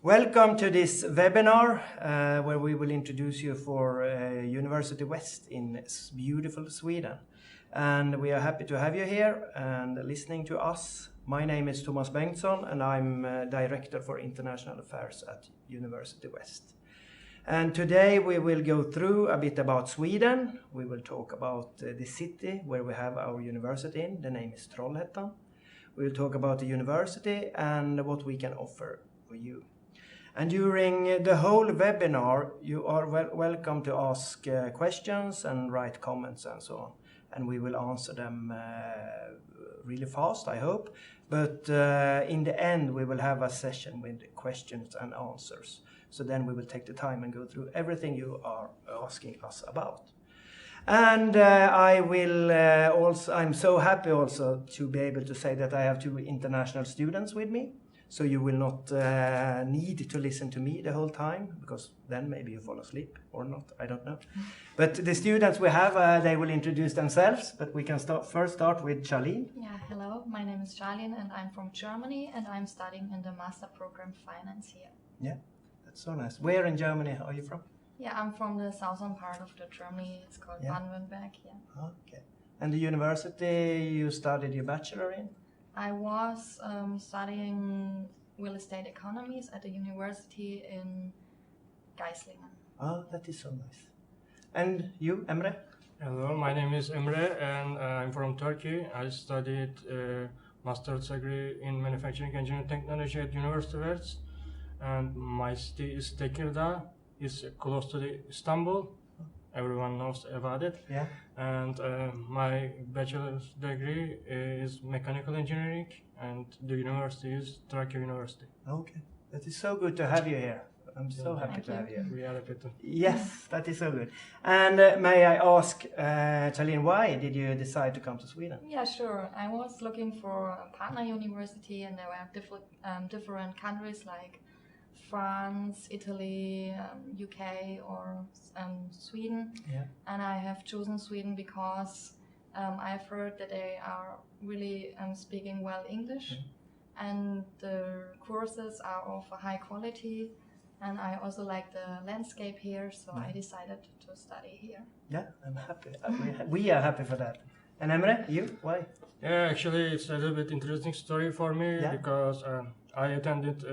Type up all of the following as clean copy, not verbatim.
Welcome to this webinar where we will introduce you for University West in beautiful Sweden. And we are happy to have you here and listening to us. My name is Thomas Bengtsson and I'm Director for International Affairs at University West. And today we will go through a bit about Sweden. We will talk about the city where we have our university in. The name is Trollhättan. We will talk about the university and what we can offer for you. And during the whole webinar, you are welcome to ask questions and write comments and so on. And we will answer them really fast, I hope. But in the end, we will have a session with questions and answers. So then we will take the time and go through everything you are asking us about. And I'm so happy also to be able to say that I have two international students with me. So you will not need to listen to me the whole time, because then maybe you fall asleep or not, I don't know. But the students we have, they will introduce themselves, but we can first start with Chalian. Yeah, hello, my name is Chalian and I'm from Germany and I'm studying in the master program finance here. Yeah, that's so nice. Where in Germany are you from? Yeah, I'm from the southern part of the Germany, it's called Baden-Württemberg, yeah. Okay. And the university you studied your bachelor in? I was studying real estate economies at the university in Geislingen. Oh, that is so nice. And you, Emre? Hello, my name is Emre and I'm from Turkey. I studied master's degree in manufacturing engineering technology at University West. And my city is Tekirdağ. It's close to Istanbul. Everyone knows about it. Yeah. And my bachelor's degree is mechanical engineering, and the university is Turkey University. Okay, that is so good to have you here. I'm so happy to have you. We are happy to. Yes, that is so good. And may I ask, Chalian, why did you decide to come to Sweden? Yeah, sure. I was looking for a partner university, and there were different countries like France, Italy, UK or Sweden. Yeah. And I have chosen Sweden because I've heard that they are really speaking well English, and the courses are of a high quality, and I also like the landscape here, so I decided to study here. Yeah, I'm happy. We are happy for that. And Emre, you? Why? Yeah, actually it's a little bit interesting story for me because I attended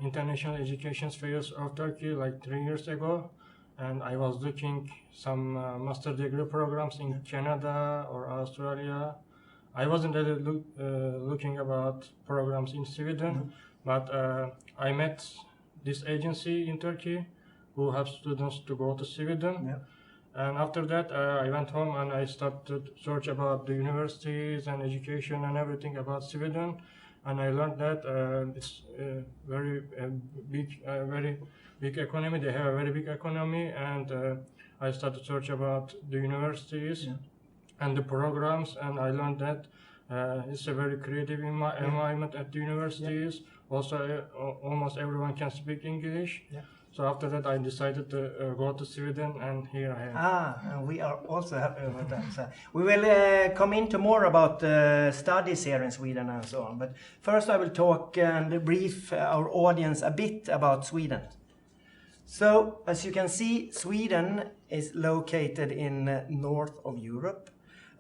international education fairs of Turkey like 3 years ago, and I was looking some master degree programs in Canada or Australia. I wasn't really looking about programs in Sweden, but I met this agency in Turkey who helps students to go to Sweden. Yeah. And after that, I went home and I started to search about the universities and education and everything about Sweden. And I learned that it's a very big economy. They have a very big economy, and I started to search about the universities and the programs, and I learned that it's a very creative environment at the universities. Also, almost everyone can speak English. Yeah. So after that, I decided to go to Sweden, and here I am. And we are also happy about that. So we will come into more about studies here in Sweden and so on. But first I will talk and brief our audience a bit about Sweden. So, as you can see, Sweden is located in north of Europe.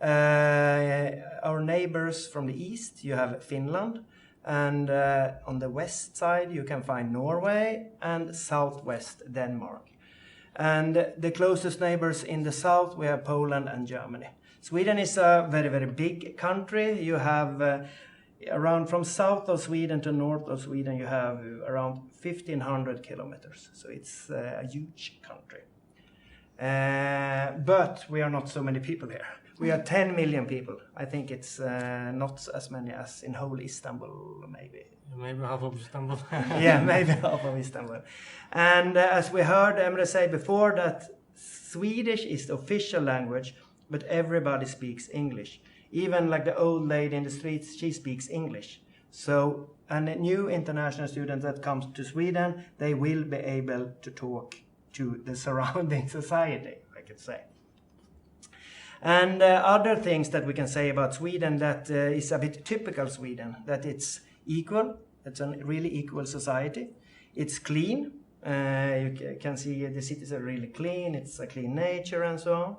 Our neighbors from the east, you have Finland. And on the west side, you can find Norway and southwest Denmark. And the closest neighbors in the south, we have Poland and Germany. Sweden is a very, very big country. You have around from south of Sweden to north of Sweden, you have around 1,500 kilometers. So it's a huge country. But we are not so many people here. We are 10 million people. I think it's not as many as in whole Istanbul, maybe. Maybe half of Istanbul. Yeah, maybe half of Istanbul. And as we heard Emre say before, that Swedish is the official language, but everybody speaks English. Even like the old lady in the streets, she speaks English. So, and a new international student that comes to Sweden, they will be able to talk to the surrounding society, I could say. And other things that we can say about Sweden that is a bit typical Sweden, that it's equal, it's a really equal society. It's clean. You can see the cities are really clean. It's a clean nature and so on.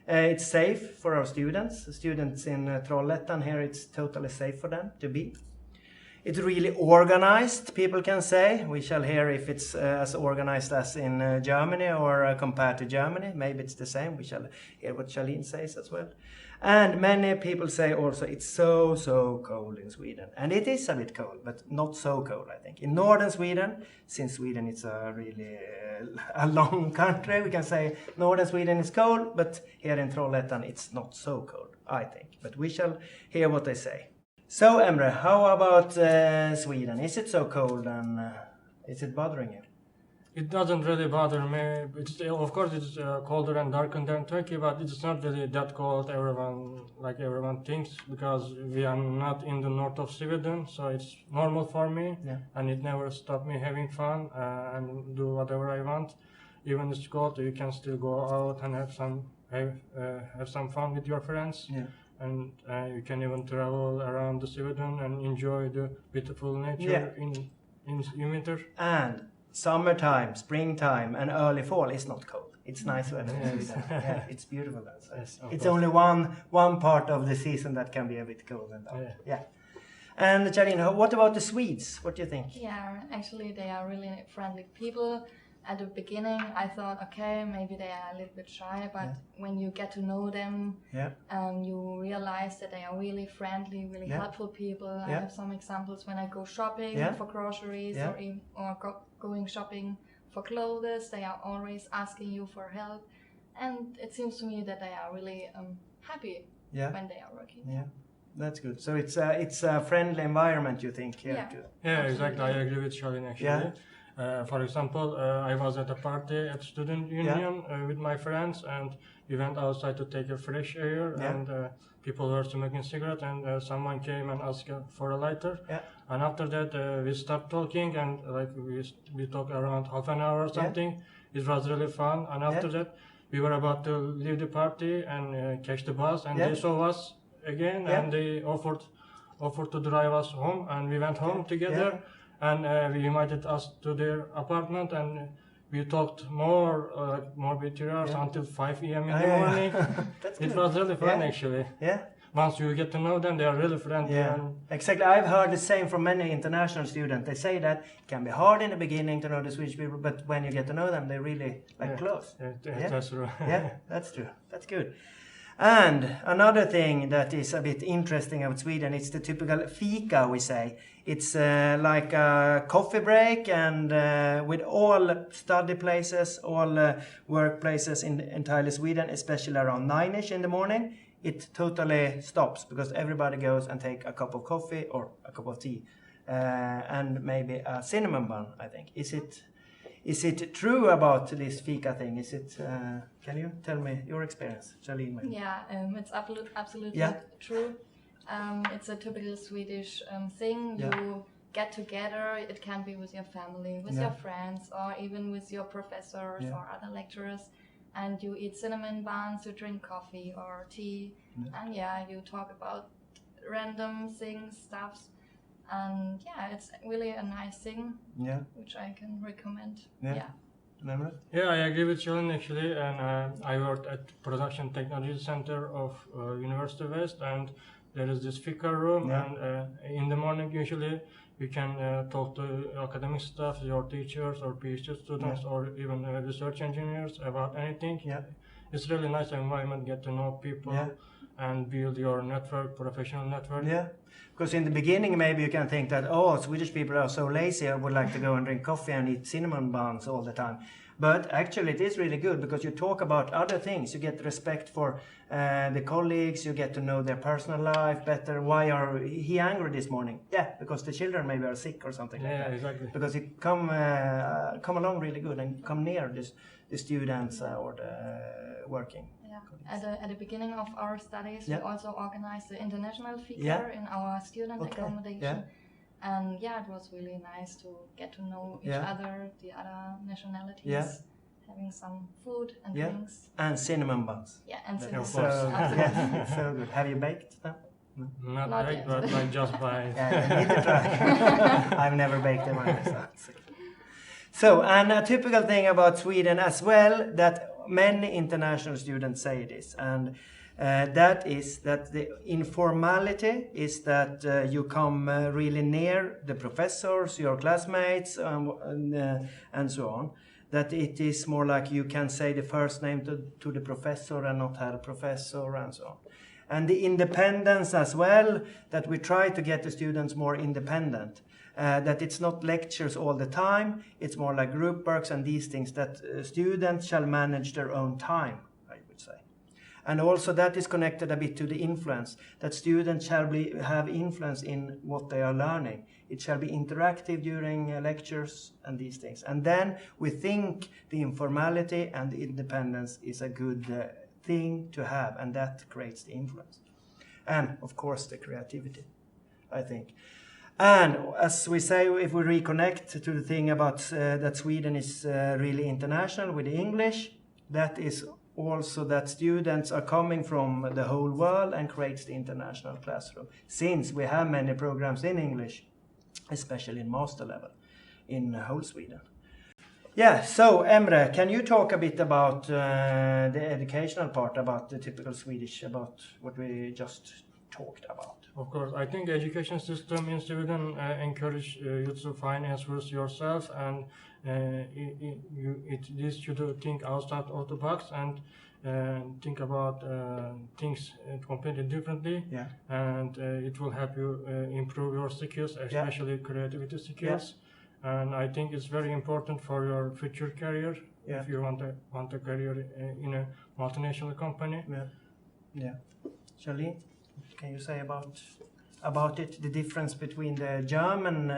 It's safe for our students. The students in Trollhättan here, it's totally safe for them to be. It's really organized, people can say. We shall hear if it's as organized as in Germany or compared to Germany. Maybe it's the same. We shall hear what Chalian says as well. And many people say also it's so cold in Sweden. And it is a bit cold, but not so cold, I think. In northern Sweden, since Sweden is a really a long country, we can say northern Sweden is cold, but here in Trollhättan it's not so cold, I think. But we shall hear what they say. So, Emre, how about Sweden? Is it so cold and is it bothering you? It doesn't really bother me. Of course, it's colder and darker than Turkey, but it's not really that cold. Everyone thinks, because we are not in the north of Sweden, so it's normal for me, and it never stopped me having fun and do whatever I want. Even it's cold, you can still go out and have some fun with your friends. Yeah. And you can even travel around the Sweden and enjoy the beautiful nature in winter. And summertime, springtime, and early fall is not cold. It's nice weather in Sweden. Yeah, it's beautiful. Yes, it's only one part of the season that can be a bit cold and dark. Yeah. And Chalian, what about the Swedes? What do you think? Yeah, actually they are really friendly people. At the beginning, I thought, okay, maybe they are a little bit shy, but when you get to know them, you realize that they are really friendly, really helpful people. I have some examples when I go shopping for groceries or going shopping for clothes. They are always asking you for help, and it seems to me that they are really happy when they are working. Yeah. That's good. So it's a friendly environment, you think, here too? Yeah, exactly. I agree with Chalian actually. Yeah. For example, I was at a party at Student Union with my friends, and we went outside to take a fresh air, and people were smoking cigarettes, and someone came and asked for a lighter. Yeah. And after that, we started talking, and we talked around half an hour or something. It was really fun. And after that, we were about to leave the party and catch the bus, and they saw us again, and they offered to drive us home, and we went home together. And we invited us to their apartment, and we talked more with tears until 5 a.m. in the morning. It was really fun, actually. Yeah. Once you get to know them, they are really friendly. Yeah. Exactly. I've heard the same from many international students. They say that it can be hard in the beginning to know the Swedish people, but when you get to know them, they're really close. That's true. Yeah, that's true. That's good. And another thing that is a bit interesting about Sweden, it's the typical fika, we say. It's like a coffee break, and with all study places, all workplaces in entirely Sweden, especially around 9ish in the morning, it totally stops because everybody goes and take a cup of coffee or a cup of tea and maybe a cinnamon bun, I think. Is it true about this fika thing? Is it? Can you tell me your experience, Chalian? Yeah, it's absolutely true. It's a typical Swedish thing. You get together. It can be with your family, with your friends, or even with your professors or other lecturers. And you eat cinnamon buns, you drink coffee or tea, and you talk about random things, stuffs. And it's really a nice thing, which I can recommend. Yeah, I agree with Chalian actually, and I worked at Production Technology Center of University West, and there is this fika room, and in the morning usually you can talk to academic staff, your teachers or PhD students or even research engineers about anything. It's really nice environment, get to know people and build your network, professional network. Yeah, because in the beginning maybe you can think that, Swedish people are so lazy, I would like to go and drink coffee and eat cinnamon buns all the time. But actually it is really good because you talk about other things. You get respect for the colleagues, you get to know their personal life better. Why are he angry this morning? Yeah, because the children maybe are sick or something like that. Yeah, exactly. Because you come along really good and come near the students or the working. Yeah. At the beginning of our studies, we also organized the international fika in our student accommodation. Yeah. And it was really nice to get to know each other, the other nationalities, having some food and drinks. And cinnamon buns. Yeah, and cinnamon buns. It's so good. Have you baked them? No? Not baked, but just by. You need to try. I've never baked them either. So. So, and a typical thing about Sweden as well, that many international students say this, and that is that the informality is that you come really near the professors, your classmates, and so on. That it is more like you can say the first name to the professor and not Herr Professor and so on. And the independence as well, that we try to get the students more independent. That it's not lectures all the time, it's more like group works and these things, that students shall manage their own time, I would say. And also that is connected a bit to the influence, that students shall have influence in what they are learning. It shall be interactive during lectures and these things. And then we think the informality and the independence is a good thing to have, and that creates the influence. And of course the creativity, I think. And as we say, if we reconnect to the thing about that Sweden is really international with the English, that is also that students are coming from the whole world and creates the international classroom. Since we have many programs in English, especially in master level, in whole Sweden. Yeah, so Emre, can you talk a bit about the educational part, about the typical Swedish, about what we just talked about? Of course, I think education system in Sweden encourage you to find answers yourself, and it leads you to think outside of the box and think about things completely differently. Yeah. And it will help you improve your skills, especially creativity skills. Yeah. And I think it's very important for your future career if you want a career in a multinational company. Yeah. Yeah. Chalian, can you say about it, the difference between the German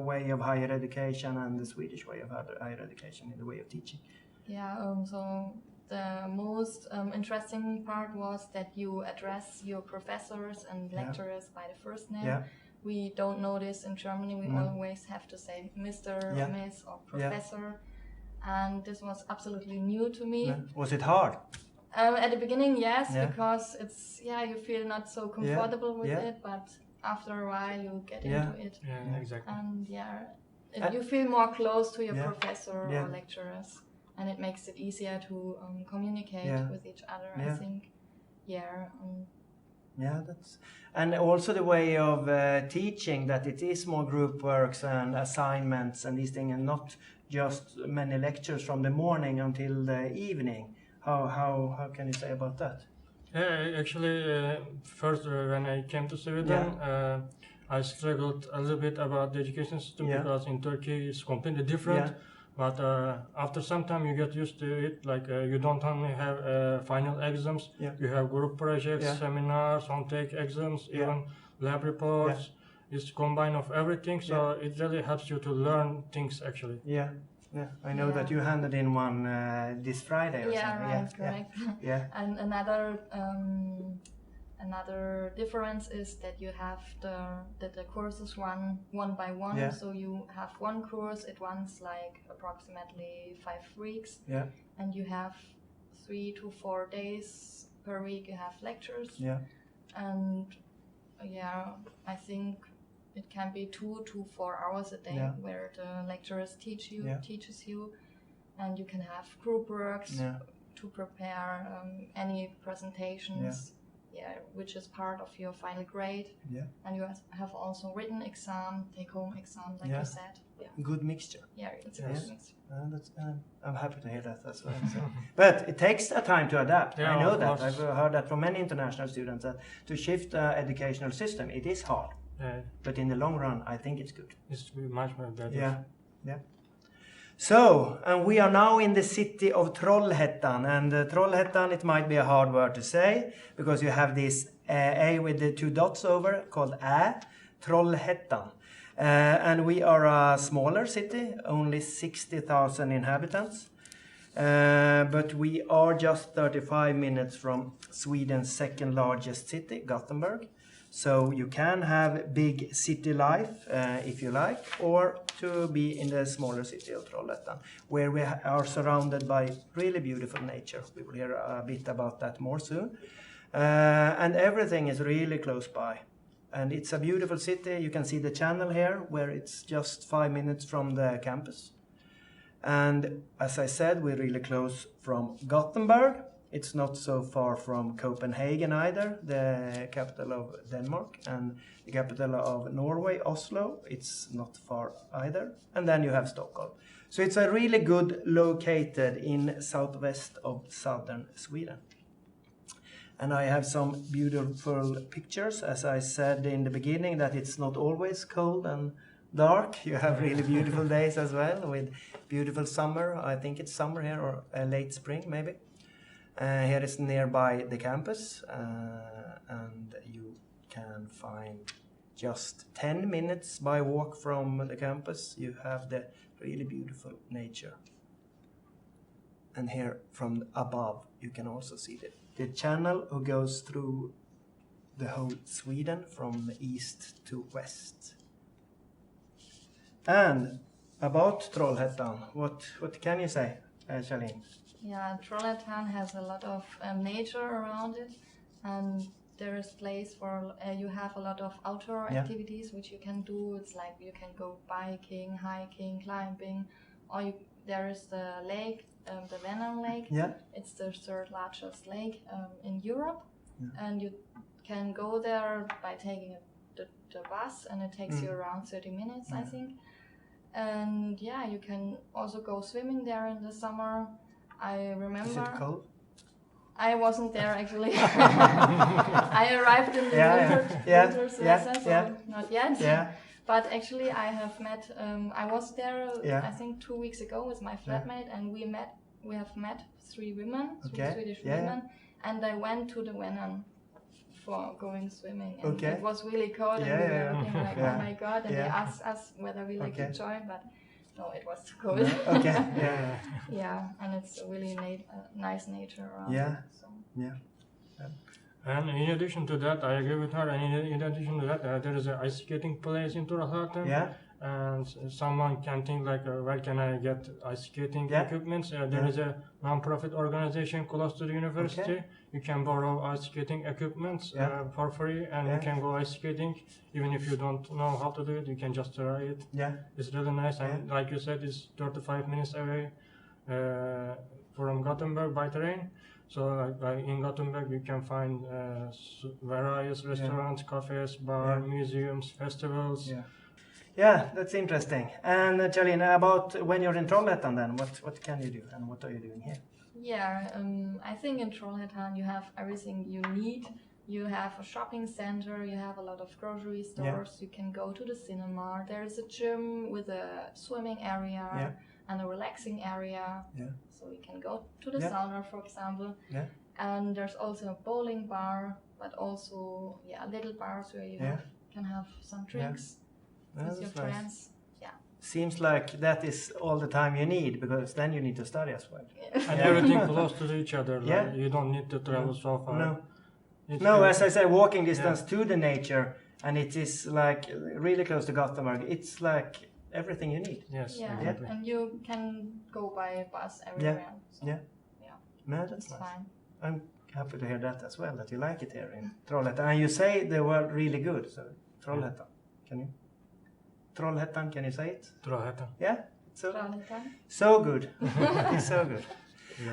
way of higher education and the Swedish way of higher education in the way of teaching? Yeah, so the most interesting part was that you address your professors and lecturers by the first name. Yeah. We don't know this in Germany. We always have to say Mr., Miss, or Professor. And this was absolutely new to me. Yeah. Was it hard? At the beginning, yes, because it's, you feel not so comfortable with it, but after a while you get into it. Yeah, exactly. And you feel more close to your professor or lecturers, and it makes it easier to communicate with each other, I think. And also the way of teaching, that it is more group works and assignments and these things, and not just many lectures from the morning until the evening. How can you say about that? Yeah, actually, first when I came to Sweden, I struggled a little bit about the education system because in Turkey it's completely different. Yeah. But after some time you get used to it, like you don't only have final exams, you have group projects, seminars, home-take exams, even lab reports. It's a combine of everything, so it really helps you to learn things actually. Yeah, I know that you handed in one this Friday or something. Right, correct. Yeah. And another difference is that you have the courses run one by one. Yeah. So you have one course, it runs like approximately 5 weeks. Yeah. And you have 3 to 4 days per week you have lectures. Yeah. And I think it can be 2 to 4 hours a day where the lecturers teaches you, and you can have group works to prepare any presentations. Yeah, which is part of your final grade. Yeah. And you have also written exam, take-home exam, like you said. Yeah. Good mixture. Yeah, it's a good mixture. I'm happy to hear that as well. So. But it takes a time to adapt. I know that. I've heard that from many international students, that to shift the educational system, it is hard. Yeah. But in the long run, I think it's good. It's much more better. Yeah. So, and we are now in the city of Trollhättan, and Trollhättan, it might be a hard word to say, because you have this A with the 2 dots over, called Trollhättan. And we are a smaller city, only 60,000 inhabitants, but we are just 35 minutes from Sweden's second largest city, Gothenburg. So you can have big city life if you like, or to be in the smaller city of Trollhättan, where we are surrounded by really beautiful nature. We will hear a bit about that more soon. And everything is really close by. And it's a beautiful city. You can see the channel here, where it's just 5 minutes from the campus. And as I said, we're really close from Gothenburg. It's not so far from Copenhagen either, the capital of Denmark, and the capital of Norway, Oslo. It's not far either. And then you have Stockholm. So it's a really good located in southwest of southern Sweden. And I have some beautiful pictures. As I said in the beginning, that it's not always cold and dark. You have really beautiful days as well with beautiful summer. I think it's summer here, or late spring maybe. Here is nearby the campus, and you can find just 10 minutes by walk from the campus. You have the really beautiful nature. And here from above you can also see the channel who goes through the whole Sweden from east to west. And about Trollhättan, what can you say, Chalian? Yeah, Trollhättan has a lot of nature around it, and there is place for you have a lot of outdoor activities which you can do. It's like you can go biking, hiking, climbing, or there is the lake, the Vänern Lake. Yeah. It's the third largest lake in Europe, and you can go there by taking the bus, and it takes you around 30 minutes, I think. And yeah, you can also go swimming there in the summer. I remember. Is it cold? I wasn't there actually. I arrived in the winter semester, so not yet. Yeah. But actually, I have met. I was there. I think 2 weeks ago with my flatmate, and we have met 3 women, 3 Swedish women, and I went to the Vänern for going swimming. And it was really cold, and we were looking like, oh my god! And they asked us whether we like to join, but no, it was too cold. Yeah, and it's a really nice nature around it. So. And in addition to that, I agree with her. And in addition to that, there is an ice skating place in Trollhättan. Yeah. And someone can think like, where can I get ice skating equipment? There is a non-profit organization close to the university. You can borrow ice skating equipment for free, and you can go ice skating. Even if you don't know how to do it, you can just try it. Yeah. It's really nice, and like you said, it's 35 minutes away from Gothenburg by train. So in Gothenburg, you can find various restaurants, cafes, bars, museums, festivals. Yeah, that's interesting. And Chalian, about when you're in Trollhättan then, what can you do and what are you doing here? Yeah, I think in Trollhättan you have everything you need. You have a shopping center, you have a lot of grocery stores, you can go to the cinema, there is a gym with a swimming area and a relaxing area. So you can go to the sauna, for example. And there's also a bowling bar, but also little bars where you can have some drinks. With your friends. Seems like that is all the time you need, because then you need to study as well. And everything close to each other. Like you don't need to travel so far. No, as I say, walking distance to the nature, and it is like really close to Gothenburg. It's like everything you need. Yes, exactly. And you can go by bus everywhere. So, No, that's nice. Fine. I'm happy to hear that as well, that you like it here in Trollhättan. And you say they were really good. So Trollhättan, can you? Trollhättan, can you say it? Trollhättan. Yeah? Trollhättan. So good. It's so good.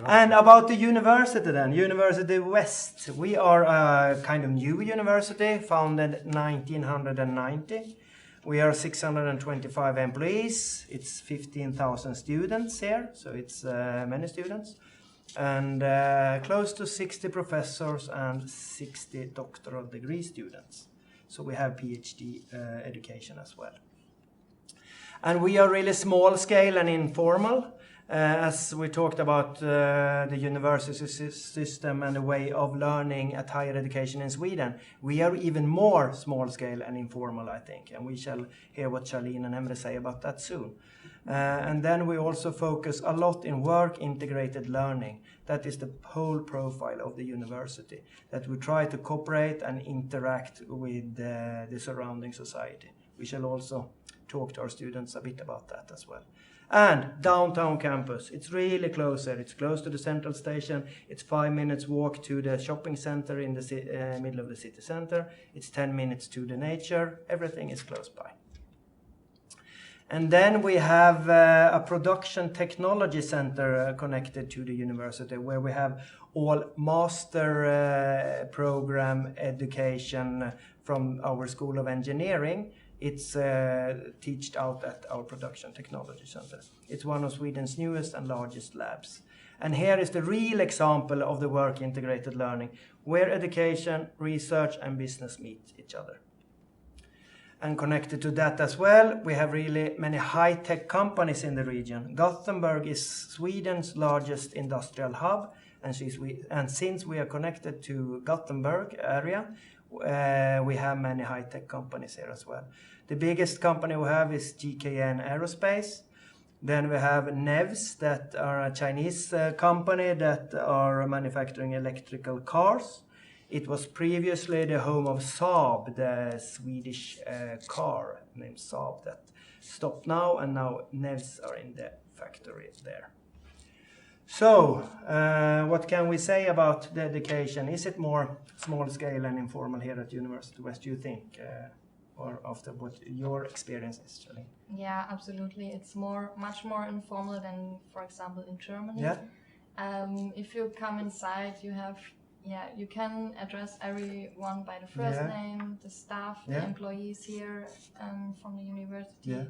And about the university then, University West. We are a kind of new university, founded 1990. We are 625 employees. It's 15,000 students here, so it's many students. And close to 60 professors and 60 doctoral degree students. So we have PhD education as well. And we are really small scale and informal. As we talked about the university system and the way of learning at higher education in Sweden, we are even more small scale and informal, I think. And we shall hear what Chalian and Emre say about that soon. And then we also focus a lot in work integrated learning. That is the whole profile of the university, that we try to cooperate and interact with the surrounding society. We shall also talk to our students a bit about that as well. And downtown campus, it's really close there. It's close to the central station. It's 5 minutes walk to the shopping center in the middle of the city center. It's 10 minutes to the nature. Everything is close by. And then we have a production technology center connected to the university, where we have all master program education from our School of Engineering. It's taught out at our production technology center. It's one of Sweden's newest and largest labs. And here is the real example of the work integrated learning, where education, research and business meet each other. And connected to that as well, we have really many high-tech companies in the region. Gothenburg is Sweden's largest industrial hub, and since we are connected to Gothenburg area, we have many high-tech companies here as well. The biggest company we have is Chalian Aerospace. Then we have NEVS, that are a Chinese company that are manufacturing electrical cars. It was previously the home of Saab, the Swedish car named Saab, that stopped now, and now NEVS are in the factory there. So, what can we say about the education? Is it more small scale and informal here at University West, do you think? Or after what your experience is, Chalian? Yeah, absolutely. It's much more informal than, for example, in Germany. Yeah. If you come inside, you can address everyone by the first name, the staff, the employees here from the university. Yeah.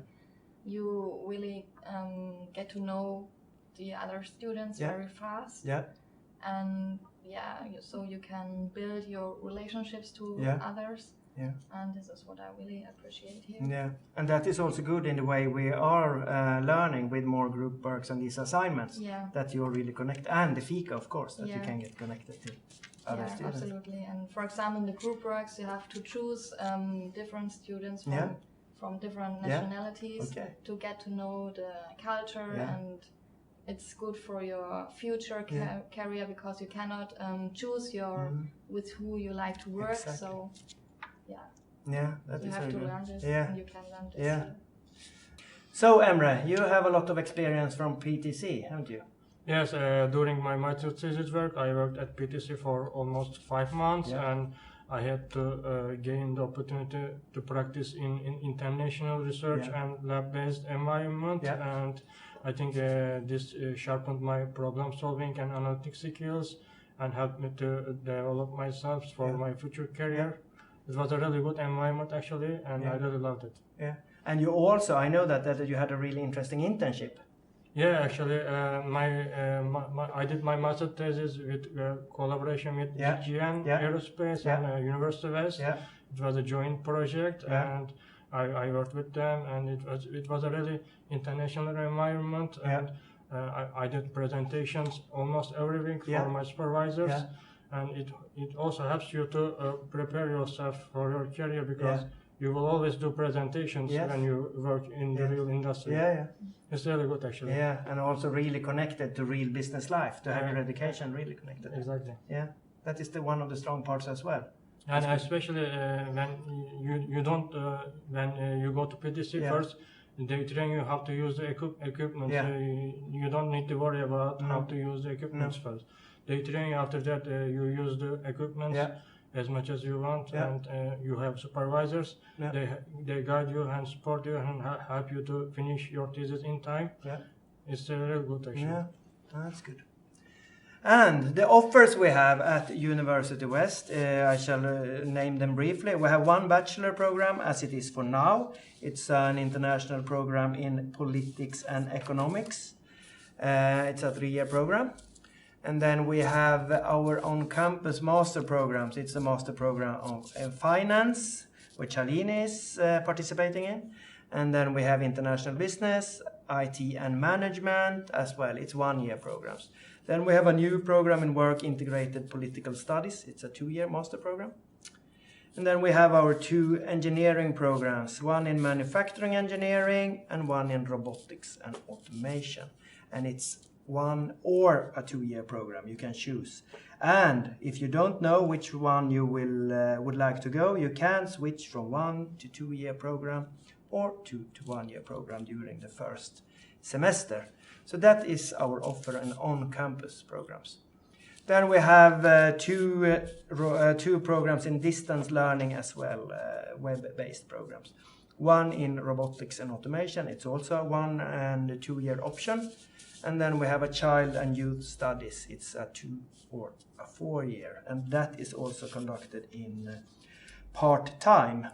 You really get to know the other students very fast. Yeah. And so you can build your relationships to others. Yeah. And this is what I really appreciate here. Yeah, and that is also good in the way we are learning with more group works and these assignments. Yeah. That you're really connected, and the efika, of course, that you can get connected to other students. Absolutely. And for example, in the group works, you have to choose different students from different nationalities to get to know the culture, and it's good for your future career, because you cannot choose with who you like to work. Exactly. So. Yeah, that is very good. You have to learn this, and you can learn this. Yeah. So, Emre, you have a lot of experience from PTC, haven't you? Yes, during my master thesis work, I worked at PTC for almost 5 months, and I had to gain the opportunity to practice in international research and lab-based environment, and I think this sharpened my problem-solving and analytic skills and helped me to develop myself for my future career. It was a really good environment actually, and I really loved it. Yeah, and you also, I know that you had a really interesting internship. Yeah, actually, I did my master thesis with collaboration with Chalian Aerospace and University West. Yeah. It was a joint project, and I worked with them, and it was a really international environment, and I did presentations almost every week for my supervisors. Yeah. And it also helps you to prepare yourself for your career, because you will always do presentations when you work in the real industry. Yeah. It's really good actually. Yeah, and also really connected to real business life, to have your education really connected. Exactly. Yeah, that is one of the strong parts as well. And especially when you go to PTC first, they train you how to use the equipment. Yeah. You don't need to worry about how to use the equipment first. They train you. After that, you use the equipment as much as you want, and you have supervisors. They guide you and support you and help you to finish your thesis in time. Yeah. It's real good actually. Yeah, that's good. And the offers we have at University West, I shall name them briefly. We have one bachelor program, as it is for now. It's an international program in politics and economics. It's a 3-year program. And then we have our on-campus master programs. It's a master program of finance, which Chalian is participating in. And then we have international business, IT and management as well. It's 1-year programs. Then we have a new program in work integrated political studies. It's a 2-year master program. And then we have our 2 engineering programs, one in manufacturing engineering and one in robotics and automation. And it's 1 or a 2-year program, you can choose. And if you don't know which one you would like to go, you can switch from 1 to 2-year program or 2 to 1-year program during the first semester. So that is our offer and on-campus programs. Then we have 2 programs in distance learning as well, web-based programs. one in robotics and automation. It's also a 1 and 2 year option. And then we have a child and youth studies. It's a 2 or a 4 year. And that is also conducted in part-time.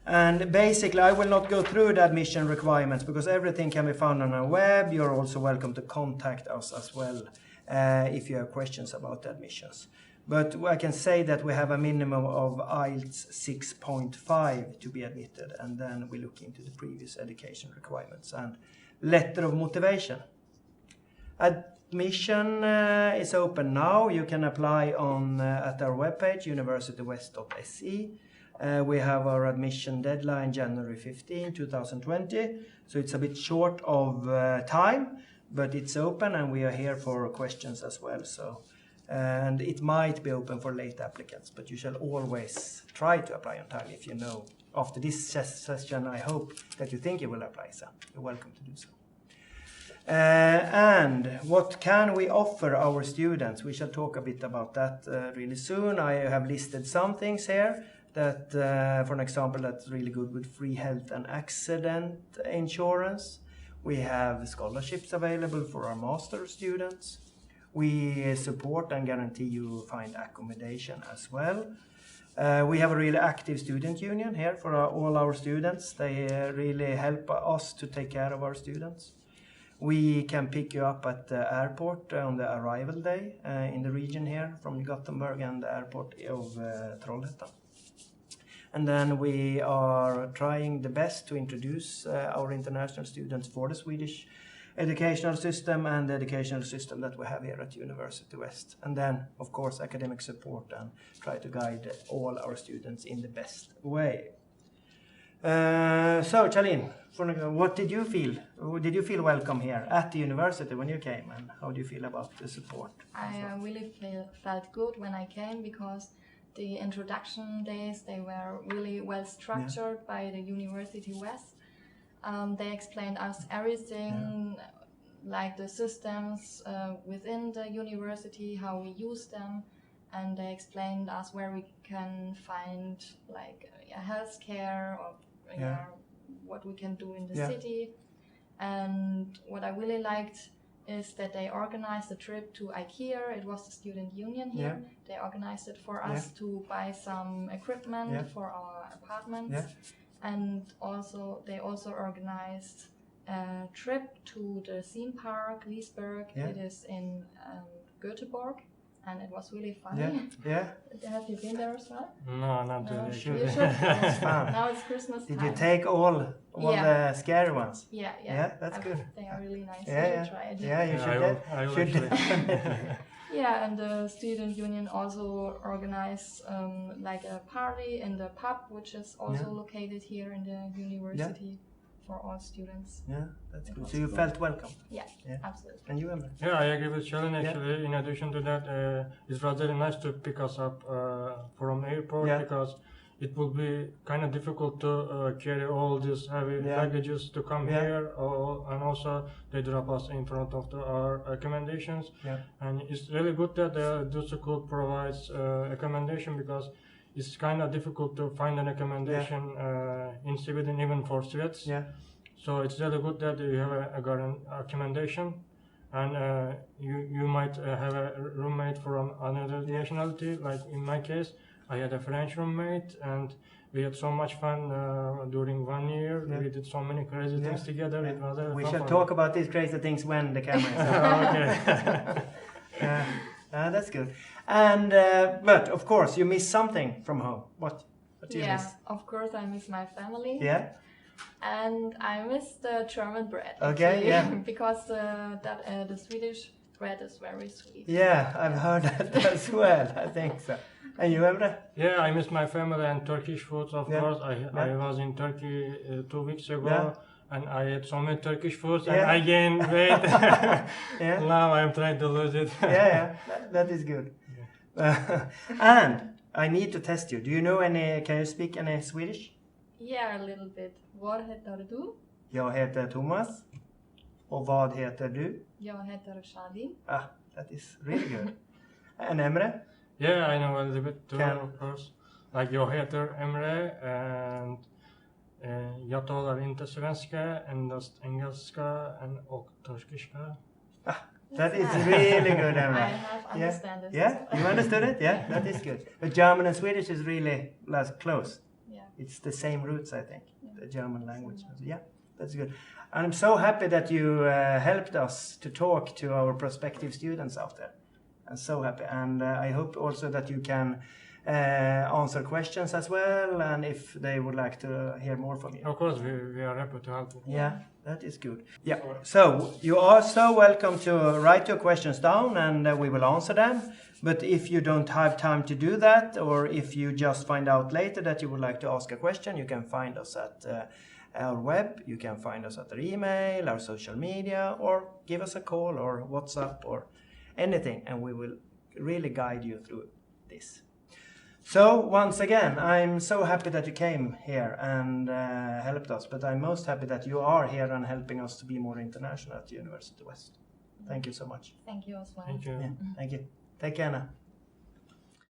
And basically, I will not go through the admission requirements because everything can be found on our web. You're also welcome to contact us as well if you have questions about the admissions. But I can say that we have a minimum of IELTS 6.5 to be admitted, and then we look into the previous education requirements and letter of motivation. Admission is open now. You can apply on at our webpage, universitywest.se. We have our admission deadline January 15, 2020. So it's a bit short of time, but it's open and we are here for questions as well. So, and it might be open for late applicants, but you shall always try to apply on time if you know. After this session, I hope that you think you will apply, so you're welcome to do so. And what can we offer our students? We shall talk a bit about that really soon. I have listed some things here that, for an example, that's really good with free health and accident insurance. We have scholarships available for our master students. We support and guarantee you find accommodation as well. We have a really active student union here for all our students. They really help us to take care of our students. We can pick you up at the airport on the arrival day in the region here from Gothenburg and the airport of Trollhättan. And then we are trying the best to introduce our international students for the Swedish educational system and the educational system that we have here at University West. And then, of course, academic support and try to guide all our students in the best way. So, Chalian, what did you feel? Did you feel welcome here at the university when you came? And how do you feel about the support? I really felt good when I came because the introduction days, they were really well structured by the University West. They explained us everything, like the systems within the university, how we use them, and they explained us where we can find like healthcare or what we can do in the city. And what I really liked is that they organized a trip to IKEA. It was the student union here. They organized it for us to buy some equipment for our apartments. And also they also organized a trip to the theme park, Liesberg. It is in Göteborg, and it was really funny. Have you been there as well? No, not really. You should. It's fun. Now it's Christmas time. Did you take all the scary ones? Yeah, that's good. They are really nice. You should try it. Yeah, you should. Yeah, and the student union also organized like a party in the pub, which is also located here in the university for all students. Yeah, that's good. So you felt welcome? Yeah, absolutely. And you, Emre? Yeah, I agree with Chalian actually. In addition to that, it's rather nice to pick us up from airport because it will be kind of difficult to carry all these heavy baggages to come here, and also they drop us in front of our accommodations. And it's really good that the school provides accommodation because it's kind of difficult to find an accommodation in Sweden, even for Swedes. So it's really good that you have a accommodation, and you might have a roommate from another nationality. Like in my case, I had a French roommate, and we had so much fun during 1 year. We did so many crazy things together. It was we shall talk about these crazy things when the camera is on. Okay. That's good. And but of course, you miss something from home. What do you miss? Of course, I miss my family. And I miss the German bread. Okay, because the Swedish bread is very sweet. Yeah, I've heard that as well. I think so. And you, Emre? Yeah, I miss my family and Turkish foods, of course. I was in Turkey 2 weeks ago, and I ate so many Turkish foods, and I gained weight. Now I'm trying to lose it. That is good. And I need to test you. Do you know any? Can you speak any Swedish? Yeah, a little bit. Vad heter du? Jag heter Thomas. Och vad heter du? Jag heter Chalian. That is really good. And Emre? Yeah, I know a little bit too, of course. Like jag heter Emre, and Jag talar inte svenska, endast engelska och turkiska. That is really good, Emma. I have understand it. Yeah, you understood it? Yeah, that is good. But German and Swedish is really close. Yeah. It's the same roots, I think, the German language. Yeah, that's good. And I'm so happy that you helped us to talk to our prospective students out there. I'm so happy. And I hope also that you can answer questions as well, and if they would like to hear more from you. Of course, we are happy to help you. Yeah, that is good. Yeah, so you are so welcome to write your questions down, and we will answer them. But if you don't have time to do that, or if you just find out later that you would like to ask a question, you can find us at our web, you can find us at our email, our social media, or give us a call or WhatsApp or anything, and we will really guide you through this. So once again, I'm so happy that you came here and helped us, but I'm most happy that you are here and helping us to be more international at University West. Thank you so much. Thank you as well. Thank you. Yeah, thank you. Take care now.